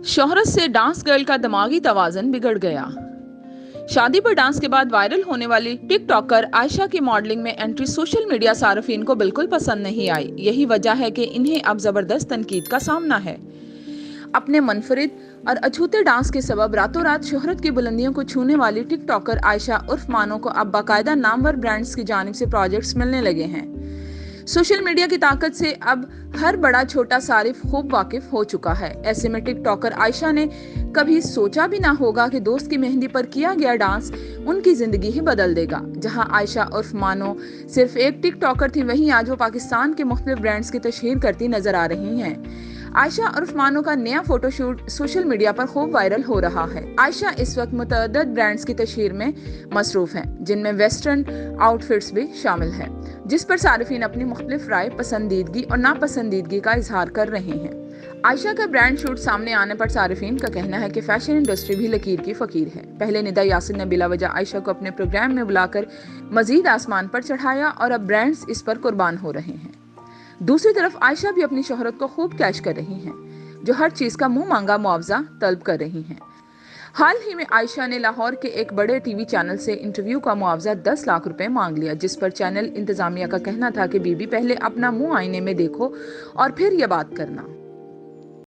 शोहरत से dance girl का दिमागी तवाज़ुन बिगड़ गया। शादी पर डांस के बाद वायरल होने वाली टिकटॉकर आयशा की मॉडलिंग में एंट्री सोशल मीडिया सार्फिन को बिल्कुल पसंद नहीं आई। यही वजह है कि इन्हें अब जबरदस्त तनकीद का सामना है। अपने मनफरिद और अछूते डांस के सबब रातों रात शोहरत की बुलंदियों को छूने वाली टिकटॉकर आयशा उर्फ मानो को अब बाकायदा नामवर ब्रांड्स की जानिब से प्रोजेक्ट्स मिलने लगे हैं। सोशल मीडिया की ताकत से अब हर बड़ा छोटा सारिफ खूब वाकिफ हो चुका है। ऐसे में टिकटॉकर आयशा ने कभी सोचा भी ना होगा कि दोस्त की मेहंदी पर किया गया डांस उनकी जिंदगी ही बदल देगा। जहां आयशा उर्फ मानो सिर्फ एक टिकटॉकर थी, वहीं आज वो पाकिस्तान के मुख्तलिफ ब्रांड्स की तशहीर करती नजर आ रही हैं। आयशा उर्फ मानो का नया फोटोशूट सोशल मीडिया पर खूब वायरल हो रहा है। आयशा इस वक्त मुतअद्दिद ब्रांड्स की तशहीर में मसरूफ हैं, जिनमें वेस्टर्न आउटफिट्स भी शामिल हैं, जिस पर सारिफीन अपनी मुख्तलिफ राय, पसंदीदगी और नापसंदीदगी का इजहार कर रहे हैं। आयशा का ब्रांड शूट सामने आने पर सारिफीन का कहना है कि फैशन इंडस्ट्री भी लकीर की फकीर है। पहले निदा यासिन ने बिला वजह आयशा को अपने प्रोग्राम में बुलाकर मजीद आसमान पर चढ़ाया और अब ब्रांड्स इस पर कुर्बान हो रहे हैं। दूसरी तरफ आयशा भी अपनी शोहरत को खूब कैश कर रही हैं, जो हर चीज का मुंह मांगा मुआवजा तलब कर रही हैं। हाल ही में आयशा ने लाहौर के एक बड़े टीवी चैनल से इंटरव्यू का मुआवजा 10 लाख रुपए मांग लिया, जिस पर चैनल इंतजामिया का कहना था कि बीबी पहले अपना मुंह आईने में देखो और फिर ये बात करना।